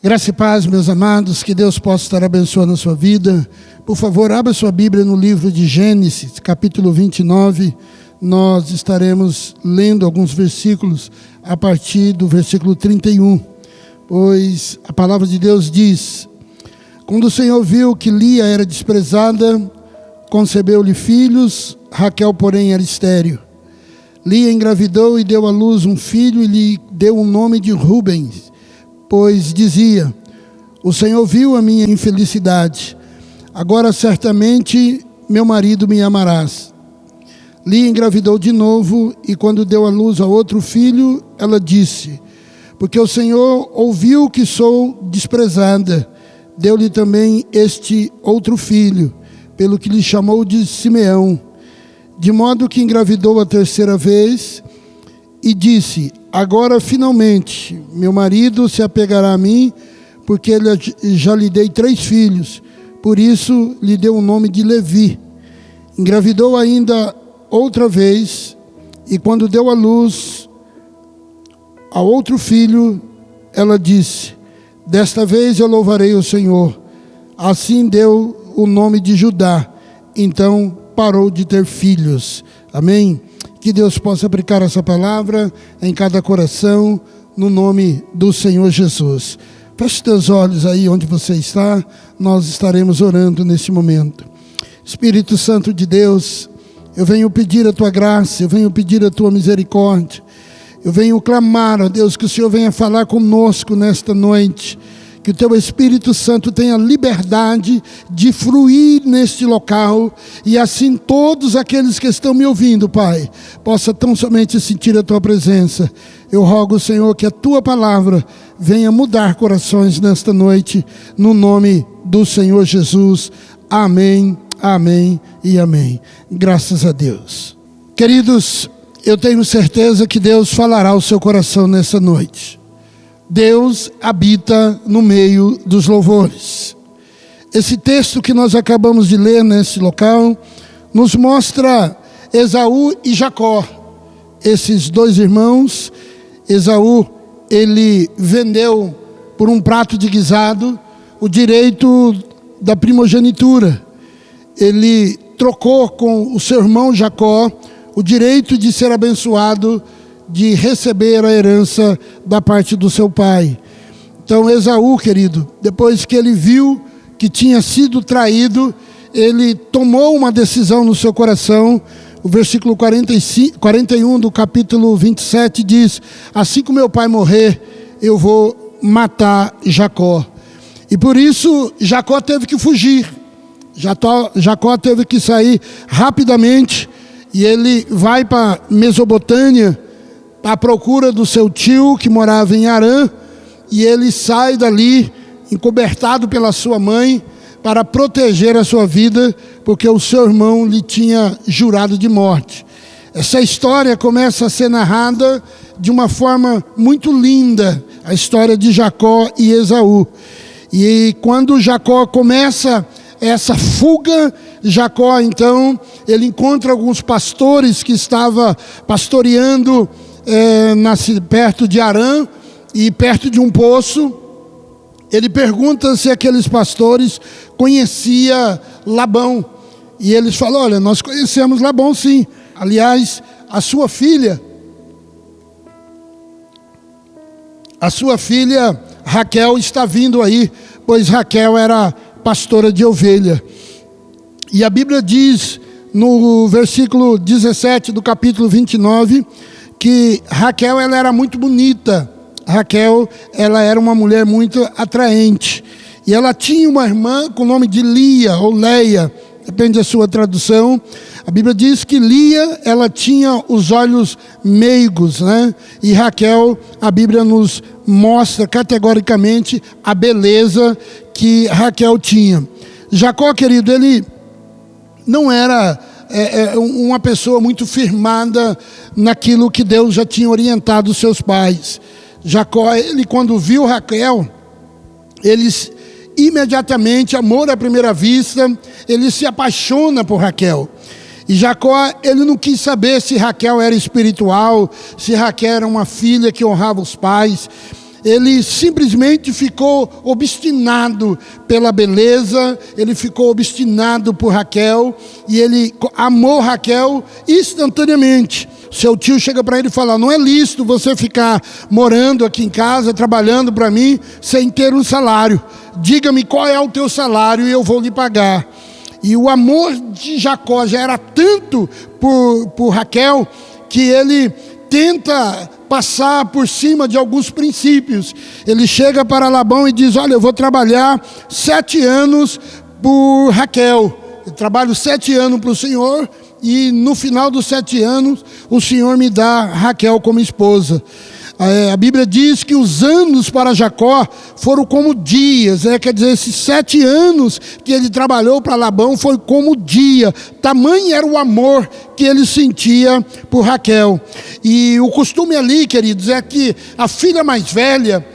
Graça e paz, meus amados, que Deus possa estar abençoando a sua vida. Por favor, abra sua Bíblia no livro de Gênesis, capítulo 29. Nós estaremos lendo alguns versículos a partir do versículo 31. Pois a palavra de Deus diz: quando o Senhor viu que Lia era desprezada, concebeu-lhe filhos, Raquel, porém, era estéril. Lia engravidou e deu à luz um filho e lhe deu o nome de Rubens, pois dizia: o Senhor viu a minha infelicidade, agora certamente meu marido me amarás. Lia engravidou de novo e quando deu à luz a outro filho, ela disse: porque o Senhor ouviu que sou desprezada, deu-lhe também este outro filho, pelo que lhe chamou de Simeão. De modo que engravidou a terceira vez e disse: agora finalmente meu marido se apegará a mim, porque já lhe dei 3 filhos, por isso lhe deu o nome de Levi. Engravidou ainda outra vez e quando deu à luz a outro filho, ela disse: desta vez eu louvarei o Senhor. Assim deu o nome de Judá. Então parou de ter filhos. Amém? Que Deus possa aplicar essa palavra em cada coração, no nome do Senhor Jesus. Feche teus olhos aí onde você está, nós estaremos orando nesse momento. Espírito Santo de Deus, eu venho pedir a tua graça, eu venho pedir a tua misericórdia, eu venho clamar, ó Deus, que o Senhor venha falar conosco nesta noite, que o teu Espírito Santo tenha liberdade de fluir neste local e assim todos aqueles que estão me ouvindo, Pai, possam tão somente sentir a tua presença. Eu rogo, Senhor, que a tua palavra venha mudar corações nesta noite, no nome do Senhor Jesus. Amém, amém e amém. Graças a Deus. Queridos, eu tenho certeza que Deus falará ao seu coração nessa noite. Deus habita no meio dos louvores. Esse texto que nós acabamos de ler nesse local nos mostra Esaú e Jacó. Esses 2 irmãos, Esaú, ele vendeu por um prato de guisado o direito da primogenitura. Ele trocou com o seu irmão Jacó o direito de ser abençoado, de receber a herança da parte do seu pai. Então Esaú, querido, depois que ele viu que tinha sido traído, ele tomou uma decisão no seu coração. O versículo 41 do capítulo 27 diz: assim que meu pai morrer, eu vou matar Jacó. E por isso Jacó teve que fugir. Jacó teve que sair rapidamente e ele vai para Mesopotâmia à procura do seu tio que morava em Harã, e ele sai dali encobertado pela sua mãe para proteger a sua vida, porque o seu irmão lhe tinha jurado de morte. Essa história começa a ser narrada de uma forma muito linda, a história de Jacó e Esaú. E quando Jacó começa essa fuga, Jacó então, ele encontra alguns pastores que estavam pastoreando perto de Harã e perto de um poço. Ele pergunta se aqueles pastores conheciam Labão. E eles falam: olha, nós conhecemos Labão sim. Aliás, a sua filha Raquel está vindo aí, pois Raquel era pastora de ovelha. E a Bíblia diz no versículo 17 do capítulo 29 que Raquel, ela era muito bonita. Raquel, ela era uma mulher muito atraente. E ela tinha uma irmã com o nome de Lia ou Leia, depende da sua tradução. A Bíblia diz que Lia, ela tinha os olhos meigos, né? E Raquel, a Bíblia nos mostra categoricamente a beleza que Raquel tinha. Jacó, querido, ele não era uma pessoa muito firmada naquilo que Deus já tinha orientado os seus pais. Jacó, ele quando viu Raquel, eles imediatamente, amor à primeira vista, ele se apaixona por Raquel. E Jacó, ele não quis saber se Raquel era espiritual, se Raquel era uma filha que honrava os pais. ele simplesmente ficou obstinado pela beleza, ele ficou obstinado por Raquel, e ele amou Raquel instantaneamente. Seu tio chega para ele e fala: não é lícito você ficar morando aqui em casa, trabalhando para mim, sem ter um salário. Diga-me qual é o teu salário e eu vou lhe pagar. E o amor de Jacó já era tanto por Raquel, que ele tenta passar por cima de alguns princípios. Ele chega para Labão e diz: olha, eu vou trabalhar 7 anos por Raquel. Eu trabalho 7 anos para o Senhor, e no final dos 7 anos o Senhor me dá Raquel como esposa. A Bíblia diz que os anos para Jacó foram como dias, quer dizer, esses 7 anos que ele trabalhou para Labão foi como dia. Tamanho era o amor que ele sentia por Raquel. E o costume ali, queridos, é que a filha mais velha,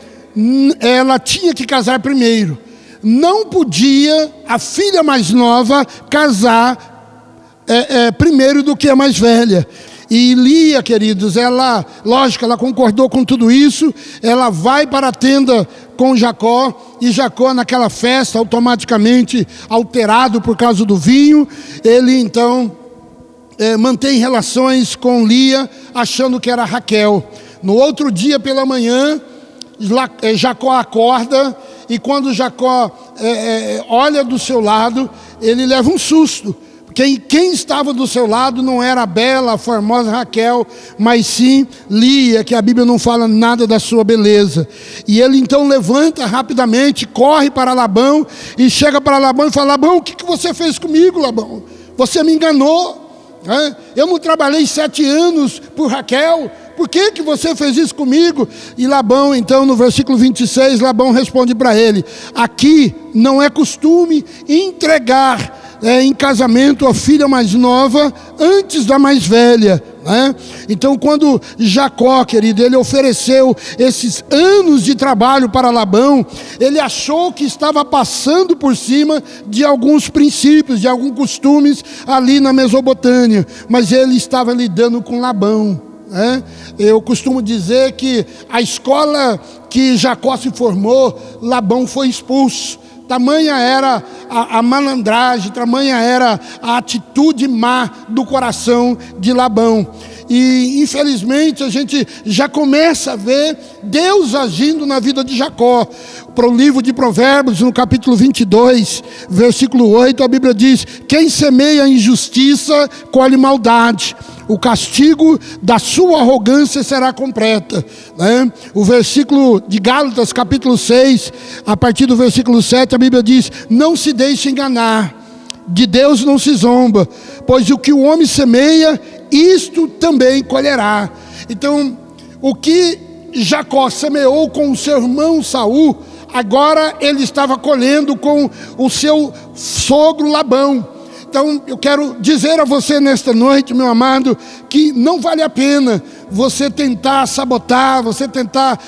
ela tinha que casar primeiro. Não podia a filha mais nova casar primeiro do que a mais velha. E Lia, queridos, ela concordou com tudo isso. Ela vai para a tenda com Jacó, e Jacó, naquela festa, automaticamente alterado por causa do vinho, ele então mantém relações com Lia, achando que era Raquel. No outro dia pela manhã, Jacó acorda, e quando Jacó olha do seu lado, ele leva um susto. Quem estava do seu lado não era a bela, a formosa Raquel, mas sim Lia, que a Bíblia não fala nada da sua beleza. E ele então levanta rapidamente, corre para Labão, e chega para Labão e fala: Labão, o que você fez comigo, Labão? Você me enganou, né? Eu não trabalhei 7 anos por Raquel, por que você fez isso comigo? E Labão, então, no versículo 26, Labão responde para ele: aqui não é costume entregar em casamento a filha mais nova antes da mais velha, né? Então, quando Jacó, querido, ele ofereceu esses anos de trabalho para Labão, ele achou que estava passando por cima de alguns princípios, de alguns costumes ali na Mesopotâmia, mas ele estava lidando com Labão, né? Eu costumo dizer que a escola que Jacó se formou, Labão foi expulso. Tamanha era a malandragem, tamanha era a atitude má do coração de Labão. E infelizmente a gente já começa a ver Deus agindo na vida de Jacó. Para o livro de Provérbios, no capítulo 22, versículo 8, a Bíblia diz: quem semeia injustiça colhe maldade, o castigo da sua arrogância será completa, né? O versículo de Gálatas, capítulo 6, a partir do versículo 7, a Bíblia diz: não se deixe enganar, de Deus não se zomba, pois o que o homem semeia, isto também colherá. Então, o que Jacó semeou com o seu irmão Saul, agora ele estava colhendo com o seu sogro Labão. Então eu quero dizer a você nesta noite, meu amado, que não vale a pena você tentar sabotar, você tentar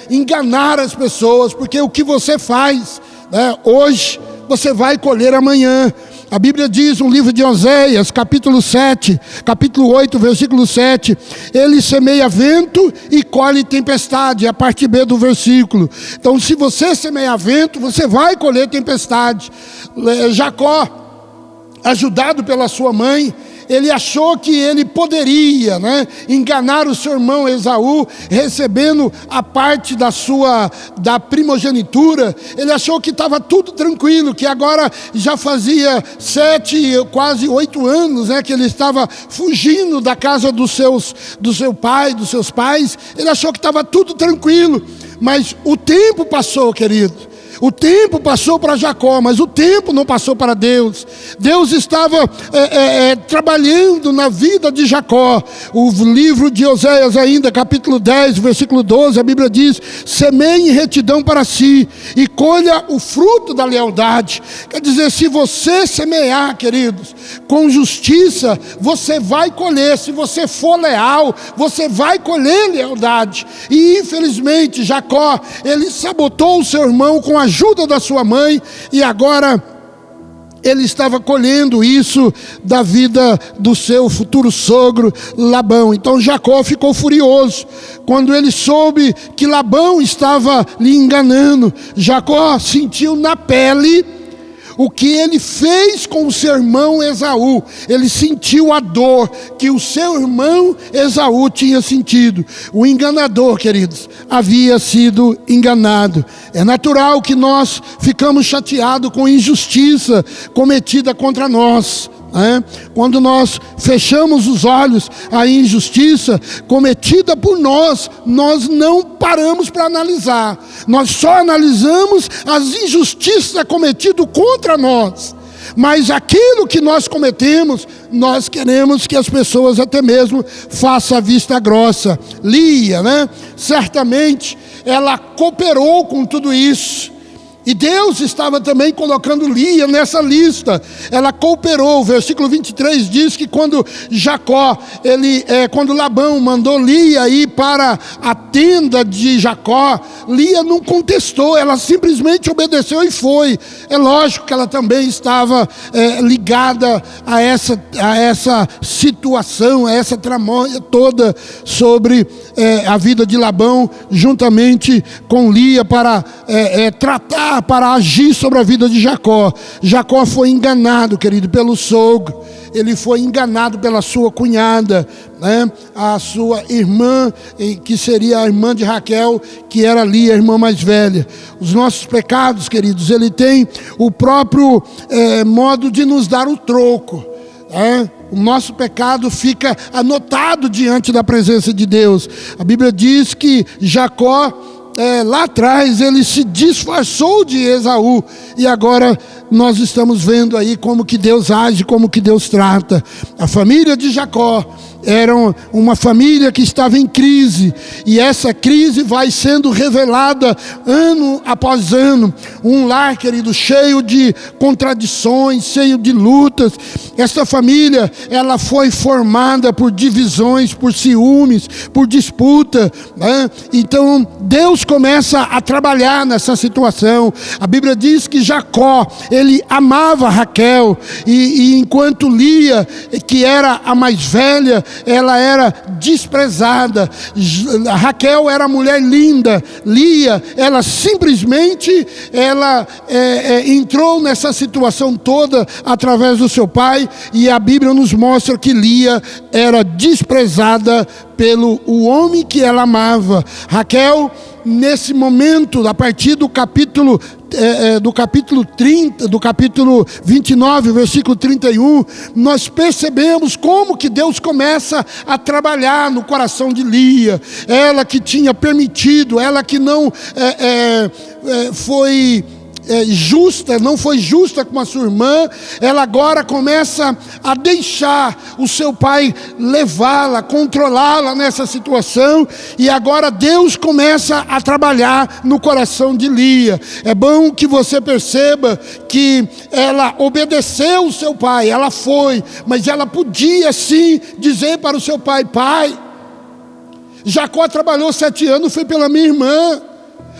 enganar as pessoas, porque o que você faz, né, hoje, você vai colher amanhã. A Bíblia diz no livro de Oséias, capítulo 7, capítulo 8, versículo 7, ele semeia vento e colhe tempestade, é a parte B do versículo. Então, se você semeia vento, você vai colher tempestade. Jacó, ajudado pela sua mãe, ele achou que ele poderia, né, enganar o seu irmão Esaú, recebendo a parte da primogenitura. Ele achou que estava tudo tranquilo, que agora já fazia 7, quase 8 anos, né, que ele estava fugindo da casa do seu pai, dos seus pais. Ele achou que estava tudo tranquilo, mas o tempo passou, querido. O tempo passou para Jacó, mas o tempo não passou para Deus. Deus estava trabalhando na vida de Jacó. O livro de Oséias ainda, capítulo 10, versículo 12, a Bíblia diz: semeie em retidão para si e colha o fruto da lealdade. Quer dizer, se você semear, queridos, com justiça, você vai colher. Se você for leal, você vai colher lealdade. E infelizmente Jacó, ele sabotou o seu irmão com a ajuda da sua mãe, e agora ele estava colhendo isso da vida do seu futuro sogro Labão. Então Jacó ficou furioso quando ele soube que Labão estava lhe enganando. Jacó sentiu na pele o que ele fez com o seu irmão Esaú. Ele sentiu a dor que o seu irmão Esaú tinha sentido. O enganador, queridos, havia sido enganado. É natural que nós ficamos chateados com injustiça cometida contra nós. Quando nós fechamos os olhos à injustiça cometida por nós, nós não paramos para analisar. Nós só analisamos as injustiças cometidas contra nós. Mas aquilo que nós cometemos, nós queremos que as pessoas até mesmo façam a vista grossa. Lia, certamente ela cooperou com tudo isso. E Deus estava também colocando Lia nessa lista. Ela cooperou. O versículo 23 diz que quando quando Labão mandou Lia ir para a tenda de Jacó, Lia não contestou, ela simplesmente obedeceu e foi. É lógico que ela também estava ligada a essa situação, a essa tramóia toda sobre a vida de Labão, juntamente com Lia, para tratar, para agir sobre a vida de Jacó. Jacó foi enganado, querido, pelo sogro. Ele foi enganado pela sua cunhada, a sua irmã, que seria a irmã de Raquel, que era Lia, a irmã mais velha. Os nossos pecados, queridos, ele tem o próprio modo de nos dar o troco. O nosso pecado fica anotado diante da presença de Deus. A Bíblia diz que Jacó, lá atrás, ele se disfarçou de Esaú, e agora nós estamos vendo aí como que Deus age, como que Deus trata. A família de Jacó era uma família que estava em crise, e essa crise vai sendo revelada ano após ano. Um lar, querido, cheio de contradições, cheio de lutas. Essa família, ela foi formada por divisões, por ciúmes, por disputa, Então Deus começa a trabalhar nessa situação. A Bíblia diz que Jacó, ele amava Raquel, e enquanto Lia, que era a mais velha, ela era desprezada. Raquel era mulher linda. Lia, ela simplesmente entrou nessa situação toda através do seu pai, e a Bíblia nos mostra que Lia era desprezada pelo homem que ela amava. Raquel, nesse momento, a partir do capítulo 29, versículo 31, nós percebemos como que Deus começa a trabalhar no coração de Lia. Ela que tinha permitido, ela que não foi não foi justa com a sua irmã, ela agora começa a deixar o seu pai levá-la, controlá-la nessa situação, e agora Deus começa a trabalhar no coração de Lia. É bom que você perceba que ela obedeceu o seu pai, ela foi, mas ela podia sim dizer para o seu pai: pai, Jacó trabalhou 7 anos, foi pela minha irmã.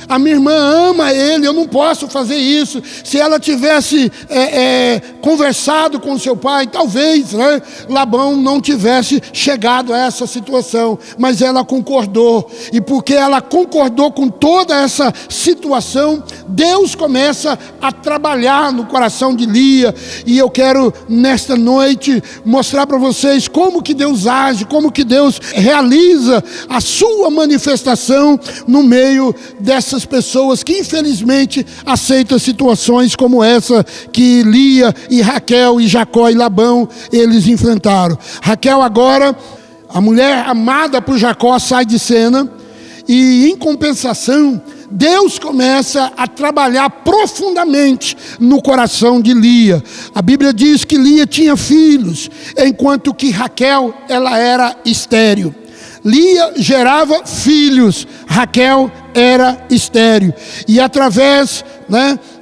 A minha irmã ama ele, eu não posso fazer isso. Se ela tivesse conversado com seu pai, talvez Labão não tivesse chegado a essa situação. Mas ela concordou, e porque ela concordou com toda essa situação, Deus começa a trabalhar no coração de Lia. E eu quero nesta noite mostrar para vocês como que Deus age, como que Deus realiza a sua manifestação no meio dessas pessoas que infelizmente aceitam situações como essa que Lia e Raquel e Jacó e Labão eles enfrentaram. Raquel agora, a mulher amada por Jacó, sai de cena, e em compensação Deus começa a trabalhar profundamente no coração de Lia. A Bíblia diz que Lia tinha filhos, enquanto que Raquel, ela era estéril. Lia gerava filhos, Raquel era estéril. E através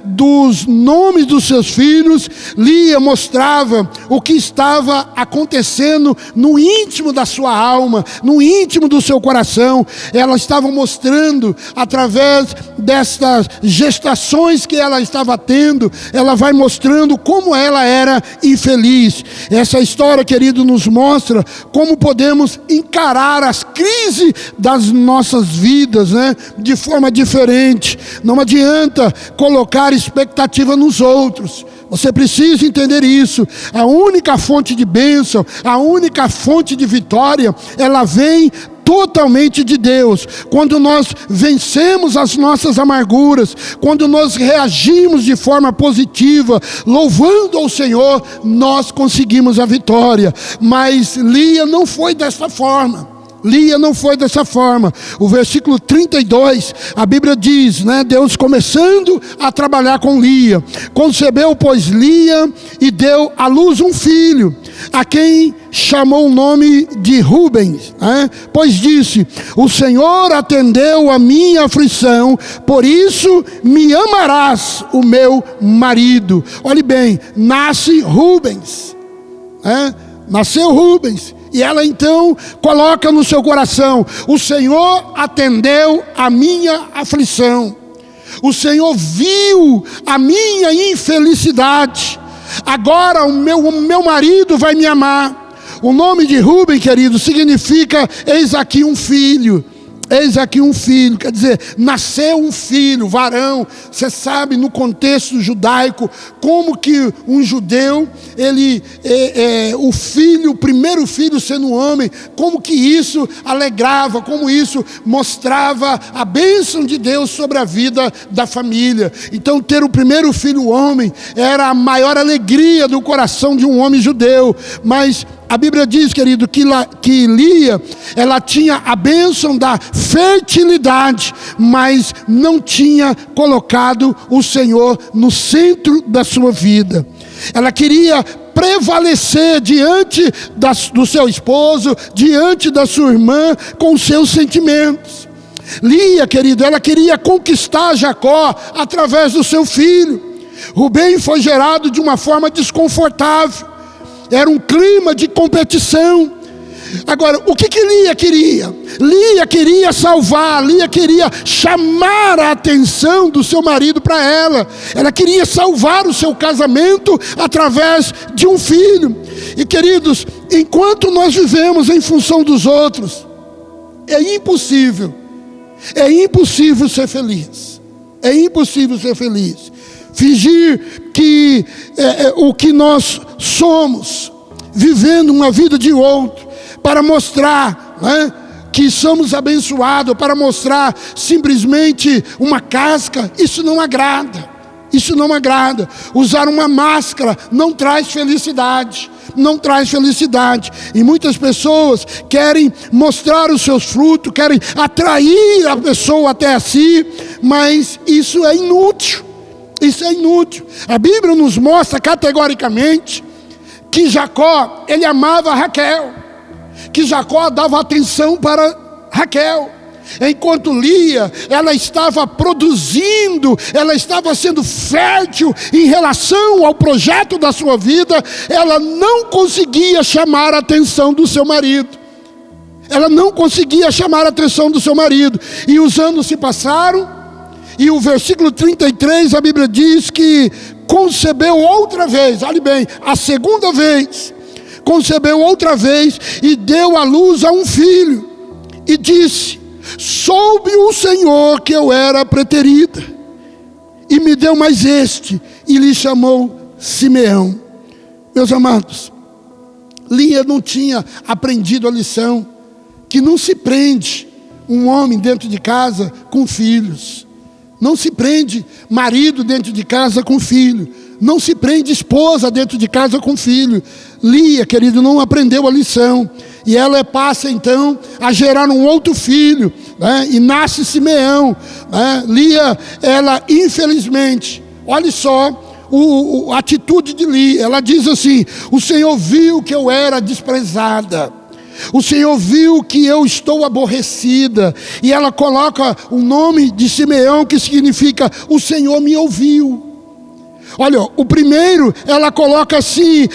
dos nomes dos seus filhos, Lia mostrava o que estava acontecendo no íntimo da sua alma, no íntimo do seu coração. Ela estava mostrando, através destas gestações que ela estava tendo, ela vai mostrando como ela era infeliz. Essa história, querido, nos mostra como podemos encarar as crises das nossas vidas, né, de forma diferente. Não adianta colocar expectativa nos outros. Você precisa entender isso. A única fonte de bênção, a única fonte de vitória, ela vem totalmente de Deus. Quando nós vencemos as nossas amarguras, quando nós reagimos de forma positiva, louvando ao Senhor, nós conseguimos a vitória. Mas Lia não foi dessa forma. Lia não foi dessa forma. O versículo 32, a Bíblia diz, né, Deus começando a trabalhar com Lia. Concebeu, pois, Lia e deu à luz um filho, a quem chamou o nome de Rubens, né? Pois disse: o Senhor atendeu a minha aflição, por isso me amarás, o meu marido. Olhe bem, nasce Rubens, né? Nasceu Rubens. E ela então coloca no seu coração: o Senhor atendeu a minha aflição. O Senhor viu a minha infelicidade. Agora o meu marido vai me amar. O nome de Rubem, querido, significa eis aqui um filho. Eis aqui um filho, quer dizer, nasceu um filho, varão. Você sabe, no contexto judaico, como que um judeu, ele, o filho, o primeiro filho sendo homem, como que isso alegrava, como isso mostrava a bênção de Deus sobre a vida da família. Então, ter o primeiro filho homem era a maior alegria do coração de um homem judeu. Mas a Bíblia diz, querido, que Lia, ela tinha a bênção da fertilidade, mas não tinha colocado o Senhor no centro da sua vida. Ela queria prevalecer diante do seu esposo, diante da sua irmã, com seus sentimentos. Lia, querido, ela queria conquistar Jacó através do seu filho. Rubem foi gerado de uma forma desconfortável. Era um clima de competição. Agora, o que Lia queria? Lia queria salvar, Lia queria chamar a atenção do seu marido para ela. Ela queria salvar o seu casamento através de um filho. E, queridos, enquanto nós vivemos em função dos outros, é impossível ser feliz. É impossível ser feliz. Fingir que o que nós somos, vivendo uma vida de outro, para mostrar, né, que somos abençoados, para mostrar simplesmente uma casca, isso não agrada. Isso não agrada. Usar uma máscara não traz felicidade. Não traz felicidade. E muitas pessoas querem mostrar os seus frutos, querem atrair a pessoa até a si, mas isso é inútil. Isso é inútil. A Bíblia nos mostra categoricamente que Jacó, ele amava Raquel, que Jacó dava atenção para Raquel, enquanto Lia, ela estava produzindo, ela estava sendo fértil em relação ao projeto da sua vida. Ela não conseguia chamar a atenção do seu marido. Ela não conseguia chamar a atenção do seu marido. E os anos se passaram. E o versículo 33, a Bíblia diz que concebeu outra vez, olhe bem, a segunda vez, concebeu outra vez e deu à luz a um filho. E disse: soube o Senhor que eu era preterida, e me deu mais este, e lhe chamou Simeão. Meus amados, Lia não tinha aprendido a lição, que não se prende um homem dentro de casa com filhos. Não se prende marido dentro de casa com filho. Não se prende esposa dentro de casa com filho. Lia, querido, não aprendeu a lição. E ela passa então a gerar um outro filho, né? E nasce Simeão, né? Lia, ela infelizmente, olha só a atitude de Lia. Ela diz assim: o Senhor viu que eu era desprezada, o Senhor viu que eu estou aborrecida. E ela coloca o nome de Simeão, que significa o Senhor me ouviu. Olha, o primeiro, ela coloca assim,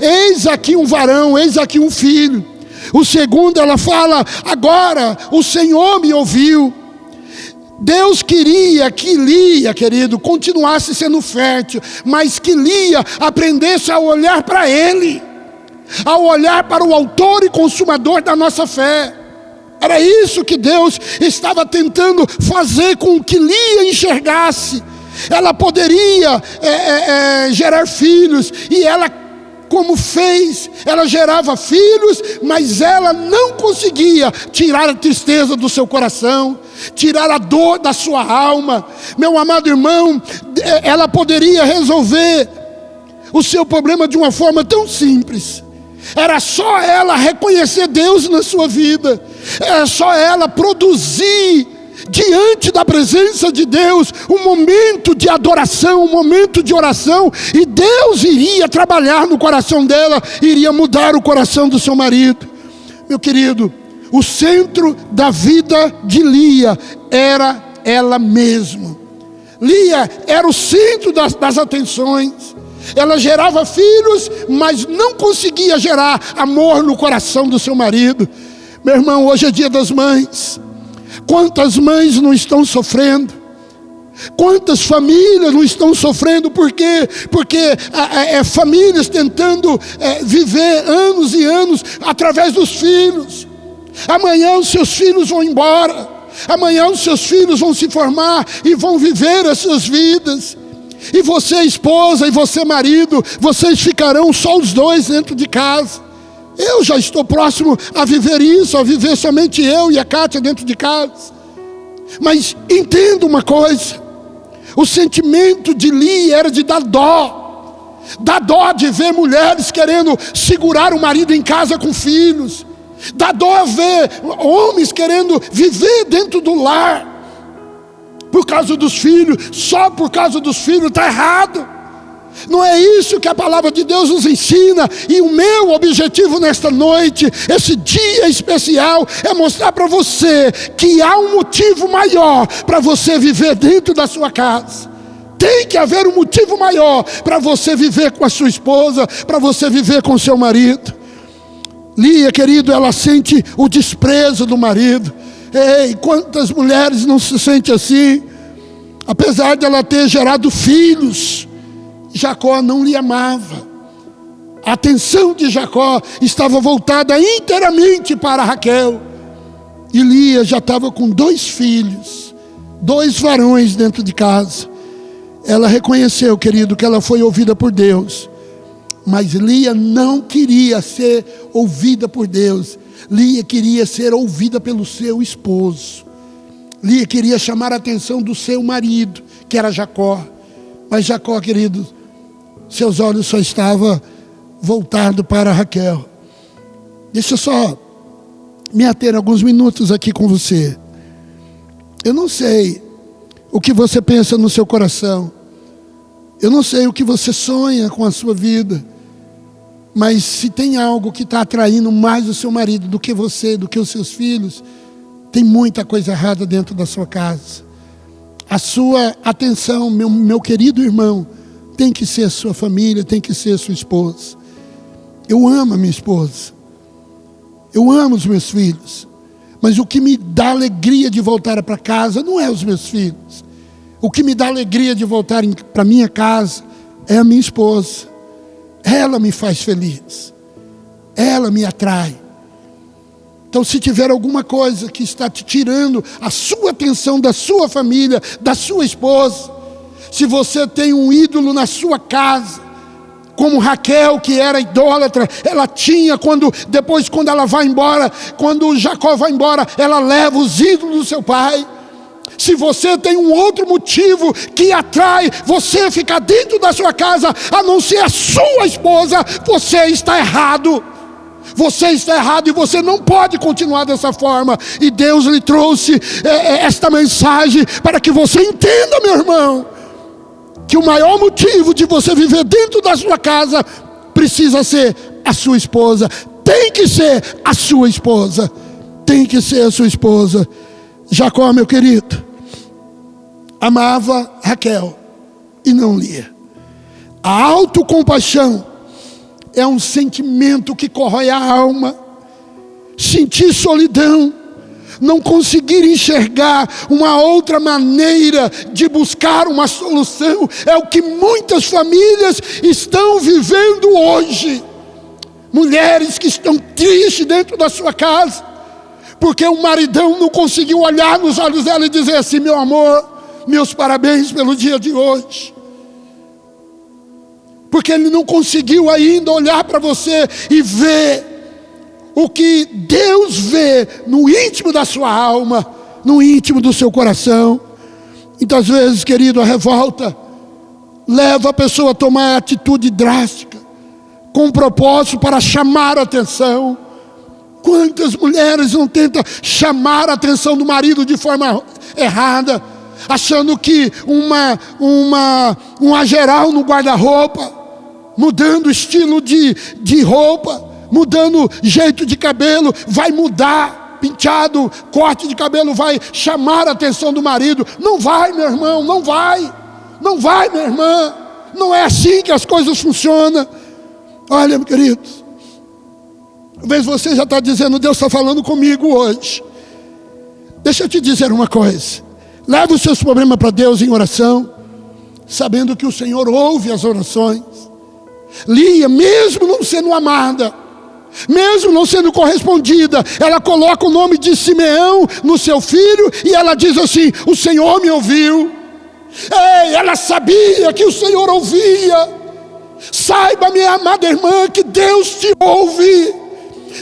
eis aqui um varão, eis aqui um filho. O segundo, ela fala, agora o Senhor me ouviu. Deus queria que Lia, querido, continuasse sendo fértil, mas que Lia aprendesse a olhar para Ele, a olhar para o autor e consumador da nossa fé. Era isso que Deus estava tentando fazer com que Lia enxergasse. Ela poderia gerar filhos, e ela, como fez, ela gerava filhos, mas ela não conseguia tirar a tristeza do seu coração, tirar a dor da sua alma. Meu amado irmão, ela poderia resolver o seu problema de uma forma tão simples. Era só ela reconhecer Deus na sua vida, era só ela produzir diante da presença de Deus um momento de adoração, um momento de oração, e Deus iria trabalhar no coração dela, iria mudar o coração do seu marido. Meu querido, o centro da vida de Lia era ela mesma. Lia era o centro das atenções. Ela gerava filhos, mas não conseguia gerar amor no coração do seu marido. Meu irmão, hoje é dia das mães. Quantas mães não estão sofrendo? Quantas famílias não estão sofrendo? Porque famílias tentando viver anos e anos através dos filhos. Amanhã os seus filhos vão embora. Amanhã os seus filhos vão se formar e vão viver as suas vidas. E você, esposa, e você, marido, vocês ficarão só os dois dentro de casa. Eu já estou próximo a viver isso, a viver somente eu e a Kátia dentro de casa. Mas entenda uma coisa, o sentimento de Lia era de dar dó. Dá dó de ver mulheres querendo segurar o marido em casa com filhos. Dá dó ver homens querendo viver dentro do lar por causa dos filhos, só por causa dos filhos. Está errado. Não é isso que a palavra de Deus nos ensina. E o meu objetivo nesta noite, esse dia especial, é mostrar para você que há um motivo maior para você viver dentro da sua casa. Tem que haver um motivo maior para você viver com a sua esposa, para você viver com o seu marido. Lia, querido, ela sente o desprezo do marido. Ei, quantas mulheres não se sentem assim? Apesar de ela ter gerado filhos, Jacó não lhe amava. A atenção de Jacó estava voltada inteiramente para Raquel. E Lia já estava com 2 filhos, 2 varões dentro de casa. Ela reconheceu, querido, que ela foi ouvida por Deus. Mas Lia não queria ser ouvida por Deus. Lia queria ser ouvida pelo seu esposo. Lia queria chamar a atenção do seu marido, que era Jacó. Mas Jacó, querido, seus olhos só estavam voltados para Raquel. Deixa eu só me ater alguns minutos aqui com você. Eu não sei o que você pensa no seu coração. Eu não sei o que você sonha com a sua vida. Mas se tem algo que está atraindo mais o seu marido do que você, do que os seus filhos, tem muita coisa errada dentro da sua casa. A sua atenção, meu querido irmão, tem que ser a sua família, tem que ser a sua esposa. Eu amo a minha esposa. Eu amo os meus filhos. Mas o que me dá alegria de voltar para casa não é os meus filhos. O que me dá alegria de voltar para minha casa é a minha esposa. Ela me faz feliz. Ela me atrai. Então, se tiver alguma coisa que está te tirando a sua atenção da sua família, da sua esposa, se você tem um ídolo na sua casa, como Raquel, que era idólatra, ela tinha, depois quando ela vai embora, quando Jacó vai embora, ela leva os ídolos do seu pai. Se você tem um outro motivo que atrai você ficar dentro da sua casa, a não ser a sua esposa, você está errado. Você está errado e você não pode continuar dessa forma. E Deus lhe trouxe esta mensagem para que você entenda, meu irmão, que o maior motivo de você viver dentro da sua casa precisa ser a sua esposa. Tem que ser a sua esposa. Tem que ser a sua esposa. Jacó, meu querido, amava Raquel e não Lia. A autocompaixão é um sentimento que corrói a alma. Sentir solidão, não conseguir enxergar uma outra maneira de buscar uma solução, é o que muitas famílias estão vivendo hoje. Mulheres que estão tristes dentro da sua casa, porque o maridão não conseguiu olhar nos olhos dela e dizer assim: meu amor, meus parabéns pelo dia de hoje. Porque ele não conseguiu ainda olhar para você e ver o que Deus vê no íntimo da sua alma, no íntimo do seu coração. Muitas vezes, querido, a revolta leva a pessoa a tomar atitude drástica, com um propósito para chamar a atenção. Quantas mulheres não tentam chamar a atenção do marido de forma errada, achando que um ageral no guarda-roupa, mudando o estilo de roupa, mudando jeito de cabelo, vai mudar, penteado, corte de cabelo, vai chamar a atenção do marido. Não vai, meu irmão, não vai. Não vai, minha irmã. Não é assim que as coisas funcionam. Olha, meu querido, talvez você já está dizendo: Deus está falando comigo hoje. Deixa eu te dizer uma coisa. Leve os seus problemas para Deus em oração, sabendo que o Senhor ouve as orações. Lia, mesmo não sendo amada, mesmo não sendo correspondida, ela coloca o nome de Simeão no seu filho e ela diz assim: o Senhor me ouviu. Ei, ela sabia que o Senhor ouvia. Saiba, minha amada irmã, que Deus te ouve.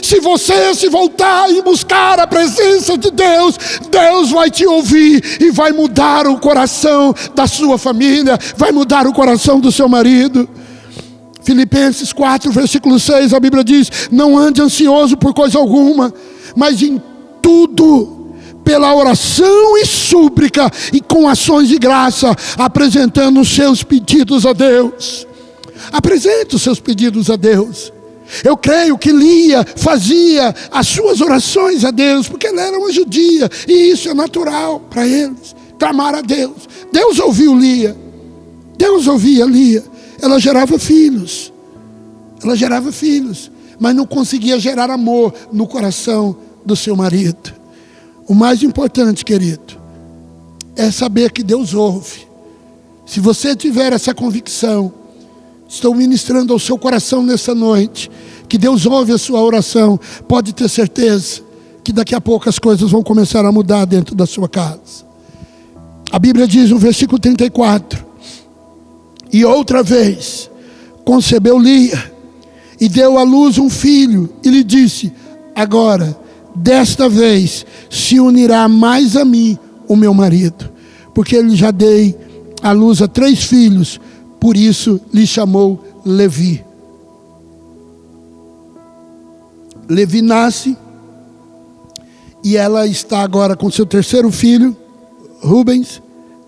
Se você se voltar e buscar a presença de Deus, Deus vai te ouvir e vai mudar o coração da sua família, vai mudar o coração do seu marido. Filipenses 4, versículo 6, a Bíblia diz: não ande ansioso por coisa alguma, mas em tudo, pela oração e súplica e com ações de graça, apresentando os seus pedidos a Deus. Apresente os seus pedidos a Deus. Eu creio que Lia fazia as suas orações a Deus, porque ela era uma judia, e isso é natural para eles, clamar a Deus. Deus ouviu Lia, Deus ouvia Lia. Ela gerava filhos, mas não conseguia gerar amor no coração do seu marido. O mais importante, querido, é saber que Deus ouve. Se você tiver essa convicção, estou ministrando ao seu coração nessa noite, que Deus ouve a sua oração, pode ter certeza que daqui a pouco as coisas vão começar a mudar dentro da sua casa. A Bíblia diz no versículo 34, e outra vez concebeu Lia e deu à luz um filho e lhe disse: agora, desta vez, se unirá mais a mim o meu marido, porque ele já dei à luz a 3 filhos, por isso lhe chamou Levi. Levi nasce e ela está agora com seu 3º filho, Rubens,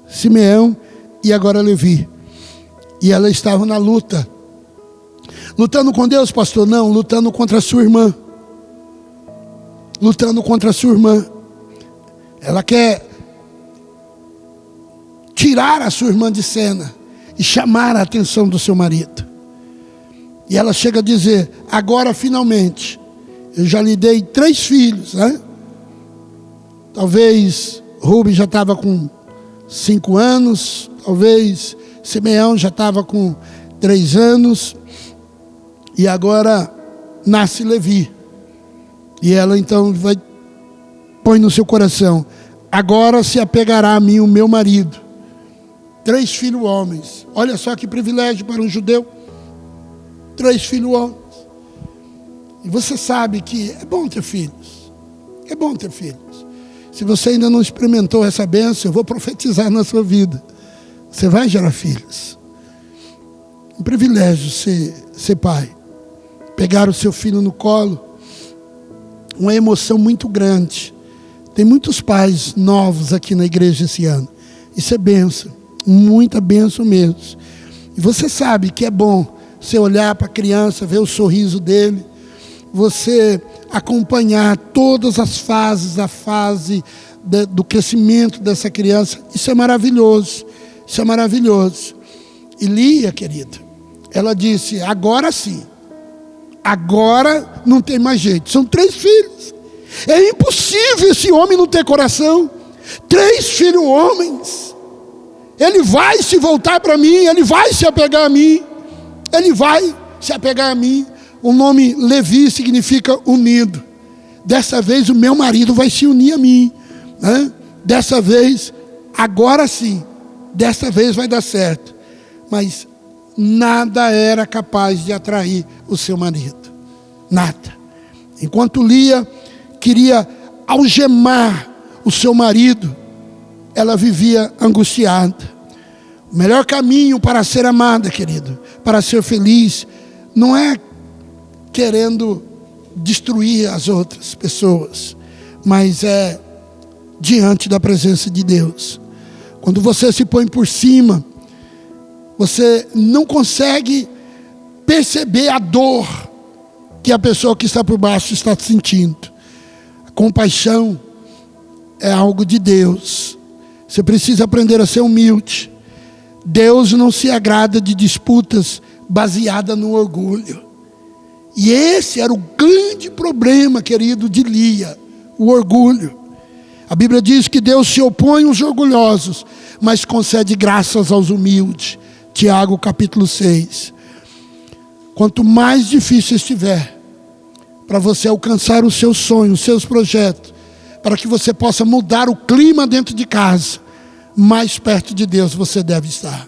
Simeão e agora Levi. E ela estava na luta. Lutando com Deus, pastor? Não, lutando contra a sua irmã. Lutando contra a sua irmã. Ela quer tirar a sua irmã de cena e chamar a atenção do seu marido. E ela chega a dizer: agora finalmente, eu já lhe dei 3 filhos, né? Talvez Rubens já estava com 5 anos, talvez Simeão já estava com 3 anos, e agora nasce Levi. E ela então põe no seu coração: agora se apegará a mim o meu marido. 3 filhos homens. Olha só que privilégio para um judeu. 3 filhos homens. E você sabe que é bom ter filhos. É bom ter filhos. Se você ainda não experimentou essa bênção, eu vou profetizar na sua vida. Você vai gerar filhos. Um privilégio ser pai. Pegar o seu filho no colo. Uma emoção muito grande. Tem muitos pais novos aqui na igreja esse ano. Isso é bênção. Muita bênção mesmo. E você sabe que é bom você olhar para a criança, ver o sorriso dele. Você acompanhar todas as fases, a fase do crescimento dessa criança. Isso é maravilhoso. Isso é maravilhoso. E Lia, querida, ela disse: agora sim, agora não tem mais jeito. São 3 filhos. É impossível esse homem não ter coração. 3 filhos homens. Ele vai se voltar para mim, ele vai se apegar a mim. Ele vai se apegar a mim. O nome Levi significa unido. Dessa vez o meu marido vai se unir a mim, né? Dessa vez, agora sim, dessa vez vai dar certo. Mas nada era capaz de atrair o seu marido. Nada. Enquanto Lia queria algemar o seu marido, ela vivia angustiada. O melhor caminho para ser amada, querido, para ser feliz, não é querendo destruir as outras pessoas, mas é diante da presença de Deus. Quando você se põe por cima, você não consegue perceber a dor que a pessoa que está por baixo está sentindo. A compaixão é algo de Deus. Você precisa aprender a ser humilde. Deus não se agrada de disputas baseadas no orgulho. E esse era o grande problema, querido, de Lia, o orgulho. A Bíblia diz que Deus se opõe aos orgulhosos, mas concede graças aos humildes. Tiago capítulo 6. Quanto mais difícil estiver para você alcançar os seus sonhos, os seus projetos, para que você possa mudar o clima dentro de casa, mais perto de Deus você deve estar.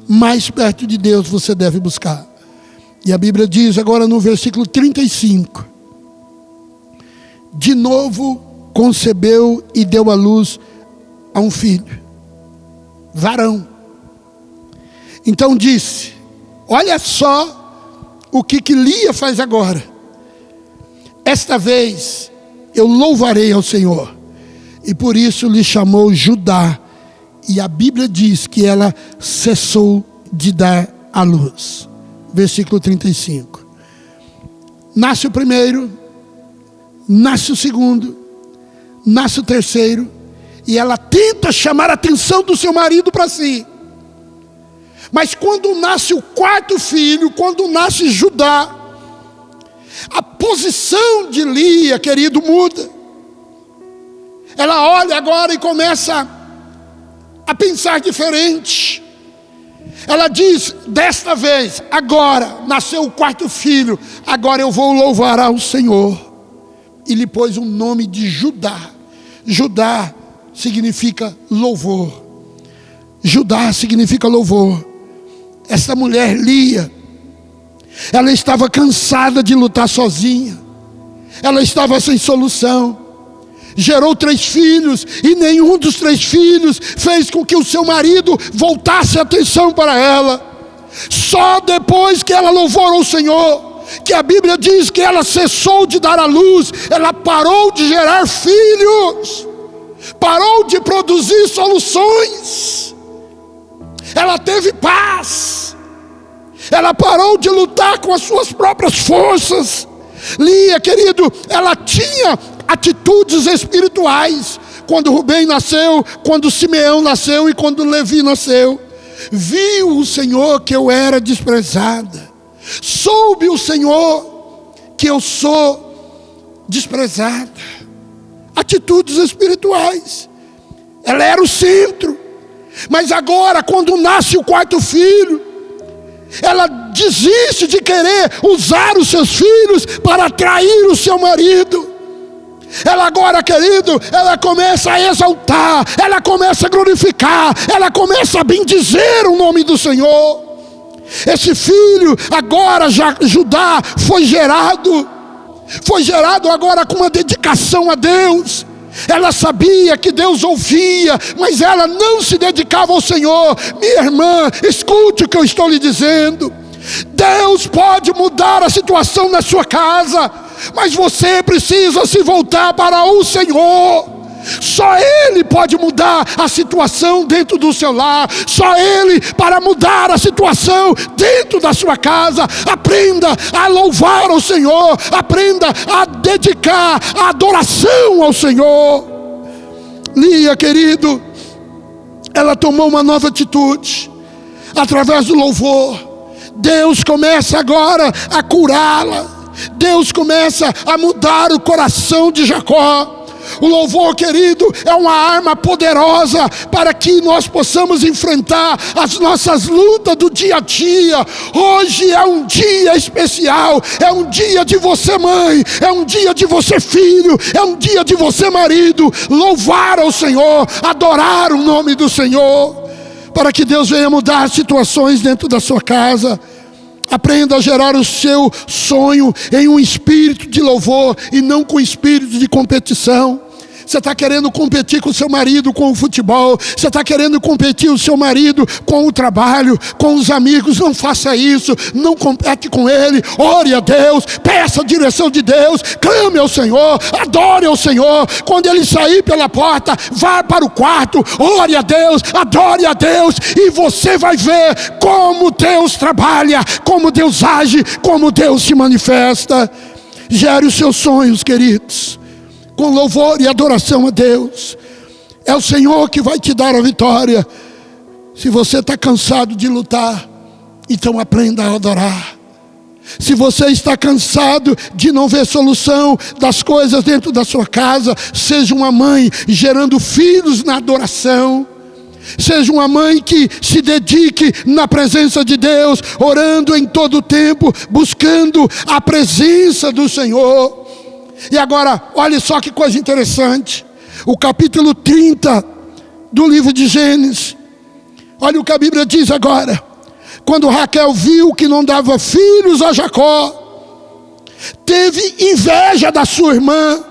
Mais perto de Deus você deve buscar. E a Bíblia diz agora no versículo 35. De novo concebeu e deu à luz a um filho, varão. Então disse: olha só o que Lia faz agora. Esta vez eu louvarei ao Senhor. E por isso lhe chamou Judá. E a Bíblia diz que ela cessou de dar à luz. Versículo 35. Nasce o primeiro, nasce o segundo, nasce o terceiro, e ela tenta chamar a atenção do seu marido para si. Mas quando nasce o 4º filho, quando nasce Judá, a posição de Lia, querido, muda. Ela olha agora e começa a pensar diferente. Ela diz: desta vez, agora, nasceu o 4º filho, agora eu vou louvar ao Senhor. E lhe pôs o nome de Judá. Judá significa louvor. Judá significa louvor. Essa mulher, Lia, ela estava cansada de lutar sozinha. Ela estava sem solução. Gerou 3 filhos e nenhum dos 3 filhos fez com que o seu marido voltasse a atenção para ela. Só depois que ela louvou ao Senhor, que a Bíblia diz que ela cessou de dar à luz, ela parou de gerar filhos, parou de produzir soluções, ela teve paz, ela parou de lutar com as suas próprias forças. Lia, querido, ela tinha atitudes espirituais. Quando Rubem nasceu, quando Simeão nasceu e quando Levi nasceu, viu o Senhor que eu era desprezada, soube o Senhor que eu sou desprezada. Atitudes espirituais. Ela era o centro. Mas agora, quando nasce o 4º filho, ela desiste de querer usar os seus filhos para atrair o seu marido. Ela agora, querido, ela começa a exaltar, ela começa a glorificar, ela começa a bendizer o nome do Senhor. Esse filho agora, Judá, foi gerado agora com uma dedicação a Deus. Ela sabia que Deus ouvia, mas ela não se dedicava ao Senhor. Minha irmã, escute o que eu estou lhe dizendo. Deus pode mudar a situação na sua casa, mas você precisa se voltar para o Senhor. Só Ele pode mudar a situação dentro do seu lar. Só Ele para mudar a situação dentro da sua casa. Aprenda a louvar ao Senhor. Aprenda a dedicar a adoração ao Senhor. Lia, querido, ela tomou uma nova atitude através do louvor. Deus começa agora a curá-la. Deus começa a mudar o coração de Jacó. O louvor, querido, é uma arma poderosa para que nós possamos enfrentar as nossas lutas do dia a dia. Hoje é um dia especial, é um dia de você mãe, é um dia de você filho, é um dia de você marido, louvar ao Senhor, adorar o nome do Senhor, para que Deus venha mudar situações dentro da sua casa. Aprenda a gerar o seu sonho em um espírito de louvor e não com espírito de competição. Você está querendo competir com o seu marido com o futebol, você está querendo competir o seu marido com o trabalho, com os amigos. Não faça isso, não compete com ele. Ore a Deus, peça a direção de Deus, clame ao Senhor, adore ao Senhor. Quando ele sair pela porta, vá para o quarto, ore a Deus, adore a Deus, e você vai ver como Deus trabalha, como Deus age, como Deus se manifesta. Gere os seus sonhos, queridos, com louvor e adoração a Deus. É o Senhor que vai te dar a vitória. Se você está cansado de lutar, então aprenda a adorar. Se você está cansado de não ver solução das coisas dentro da sua casa, seja uma mãe gerando filhos na adoração. Seja uma mãe que se dedique na presença de Deus, orando em todo o tempo, buscando a presença do Senhor. E agora, olha só que coisa interessante. O capítulo 30 do livro de Gênesis. Olha o que a Bíblia diz agora. Quando Raquel viu que não dava filhos a Jacó, teve inveja da sua irmã.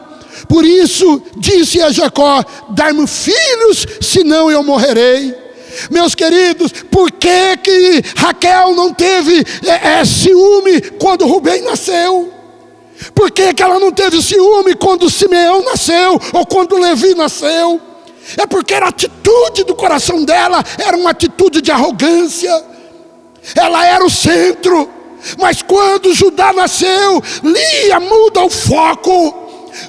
Por isso disse a Jacó: dai-me filhos, senão eu morrerei. Meus queridos, por que Raquel não teve ciúme quando Rubem nasceu? Por que ela não teve ciúme quando Simeão nasceu ou quando Levi nasceu? É porque a atitude do coração dela era uma atitude de arrogância. Ela era o centro. Mas quando Judá nasceu, Lia muda o foco.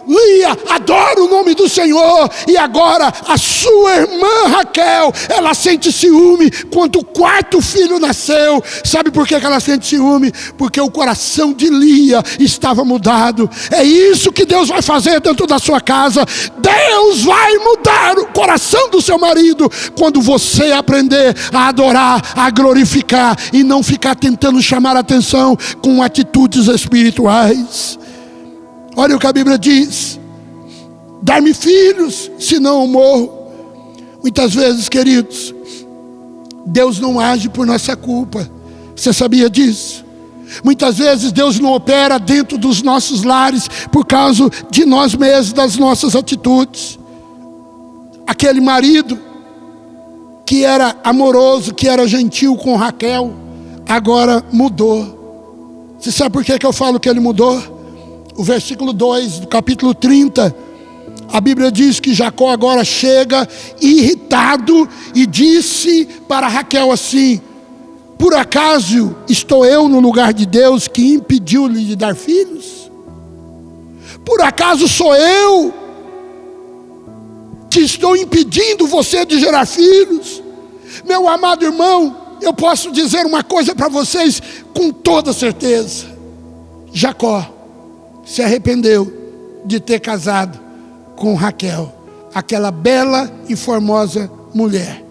Lia adora o nome do Senhor. E agora a sua irmã Raquel, ela sente ciúme quando o quarto filho nasceu. Sabe por que ela sente ciúme? Porque o coração de Lia estava mudado. É isso que Deus vai fazer dentro da sua casa. Deus vai mudar o coração do seu marido quando você aprender a adorar, a glorificar e não ficar tentando chamar a atenção com atitudes espirituais. Olha o que a Bíblia diz: dai-me filhos, senão eu morro. Muitas vezes, queridos, Deus não age por nossa culpa. Você sabia disso? Muitas vezes Deus não opera dentro dos nossos lares por causa de nós mesmos, das nossas atitudes. Aquele marido que era amoroso, que era gentil com Raquel, agora mudou. Você sabe por que eu falo que ele mudou? O versículo 2 do capítulo 30, a Bíblia diz que Jacó agora chega irritado e disse para Raquel assim: por acaso estou eu no lugar de Deus que impediu-lhe de dar filhos? Por acaso sou eu que estou impedindo você de gerar filhos? Meu amado irmão, eu posso dizer uma coisa para vocês com toda certeza: Jacó se arrependeu de ter casado com Raquel, aquela bela e formosa mulher.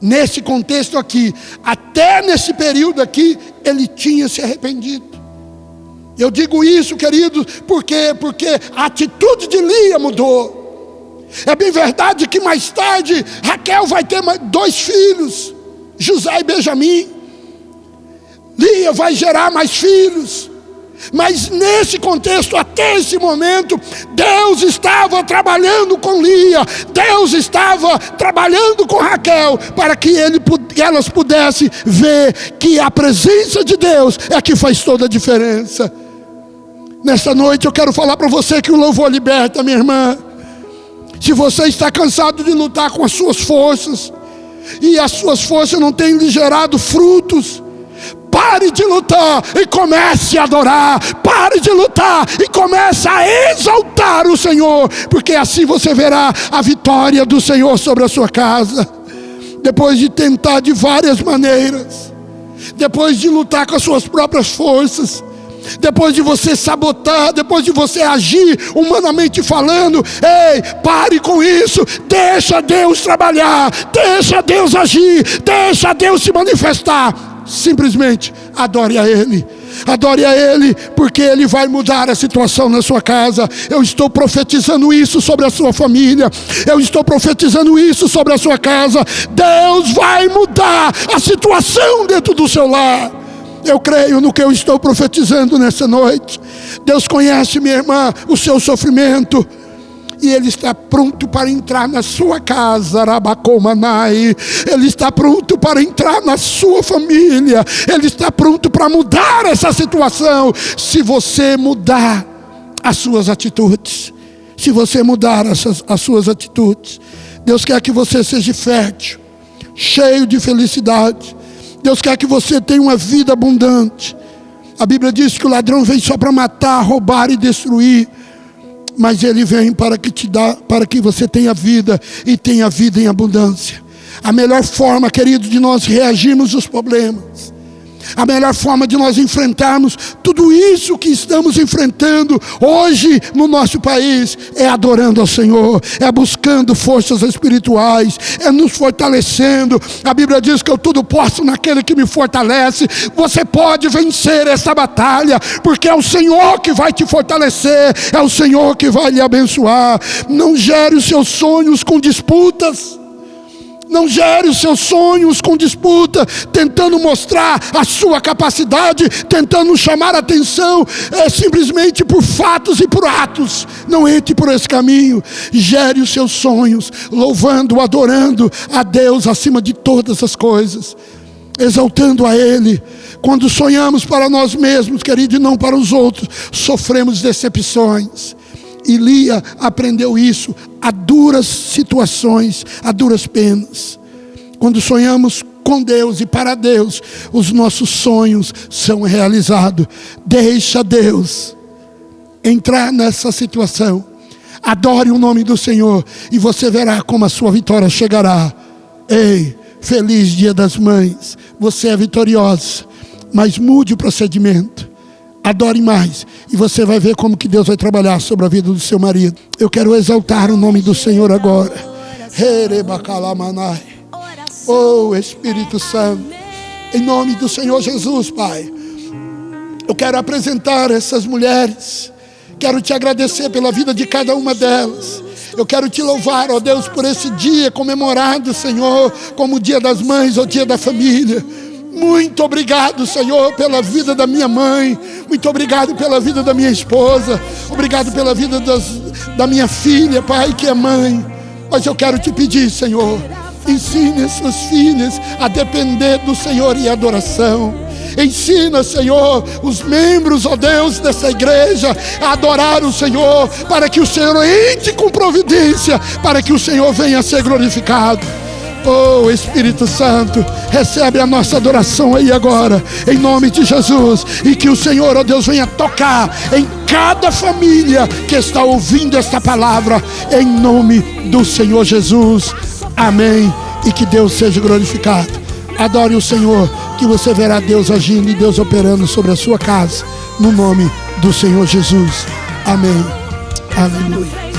Nesse contexto aqui, até nesse período aqui, ele tinha se arrependido. Eu digo isso, queridos, porque a atitude de Lia mudou. É bem verdade que mais tarde Raquel vai ter 2 filhos, José e Benjamim. Lia vai gerar mais filhos. Mas nesse contexto, até esse momento, Deus estava trabalhando com Lia, Deus estava trabalhando com Raquel, para que elas pudessem ver que a presença de Deus é que faz toda a diferença. Nesta noite eu quero falar para você que o louvor liberta, minha irmã. Se você está cansado de lutar com as suas forças, e as suas forças não têm lhe gerado frutos, pare de lutar e comece a adorar. Pare de lutar e comece a exaltar o Senhor, porque assim você verá a vitória do Senhor sobre a sua casa. Depois de tentar de várias maneiras, depois de lutar com as suas próprias forças, depois de você sabotar, depois de você agir humanamente falando, ei, pare com isso, deixa Deus trabalhar, deixa Deus agir, deixa Deus se manifestar. Simplesmente adore a Ele. Adore a Ele, porque Ele vai mudar a situação na sua casa. Eu estou profetizando isso sobre a sua família. Eu estou profetizando isso sobre a sua casa. Deus vai mudar a situação dentro do seu lar. Eu creio no que eu estou profetizando nessa noite. Deus conhece, minha irmã, o seu sofrimento, e Ele está pronto para entrar na sua casa, Arabacomanai. Ele está pronto para entrar na sua família. Ele está pronto para mudar essa situação, se você mudar as suas atitudes. Se você mudar as suas atitudes. Deus quer que você seja fértil, cheio de felicidade. Deus quer que você tenha uma vida abundante. A Bíblia diz que o ladrão vem só para matar, roubar e destruir, mas ele vem para que você tenha vida, e tenha vida em abundância. A melhor forma, querido, de nós reagirmos aos problemas, a melhor forma de nós enfrentarmos tudo isso que estamos enfrentando hoje no nosso país, é adorando ao Senhor, é buscando forças espirituais, é nos fortalecendo. A Bíblia diz que eu tudo posso naquele que me fortalece. Você pode vencer essa batalha, porque é o Senhor que vai te fortalecer, é o Senhor que vai lhe abençoar. Não gere os seus sonhos com disputas. Não gere os seus sonhos com disputa, tentando mostrar a sua capacidade, tentando chamar a atenção simplesmente por fatos e por atos. Não entre por esse caminho. Gere os seus sonhos, louvando, adorando a Deus acima de todas as coisas, exaltando a Ele. Quando sonhamos para nós mesmos, querido, e não para os outros, sofremos decepções. E Lia aprendeu isso a duras situações, a duras penas. Quando sonhamos com Deus e para Deus, os nossos sonhos são realizados. Deixa Deus entrar nessa situação. Adore o nome do Senhor e você verá como a sua vitória chegará. Ei, feliz Dia das Mães. Você é vitoriosa, mas mude o procedimento. Adore mais, e você vai ver como que Deus vai trabalhar sobre a vida do seu marido. Eu quero exaltar o nome do Senhor agora. Oh, Espírito Santo, em nome do Senhor Jesus, Pai, eu quero apresentar essas mulheres. Quero te agradecer pela vida de cada uma delas. Eu quero te louvar, ó Deus, por esse dia comemorado, Senhor, como o Dia das Mães, o Dia da Família. Muito obrigado, Senhor, pela vida da minha mãe. Muito obrigado pela vida da minha esposa. Obrigado pela vida da minha filha, Pai, que é mãe. Mas eu quero te pedir, Senhor, ensine as suas filhas a depender do Senhor em adoração. Ensina, Senhor, os membros, ó Deus, dessa igreja a adorar o Senhor, para que o Senhor entre com providência, para que o Senhor venha a ser glorificado. Oh, Espírito Santo, recebe a nossa adoração aí agora, em nome de Jesus. E que o Senhor, ó Deus, venha tocar em cada família que está ouvindo esta palavra, em nome do Senhor Jesus. Amém. E que Deus seja glorificado. Adore o Senhor, que você verá Deus agindo e Deus operando sobre a sua casa, no nome do Senhor Jesus. Amém. Aleluia.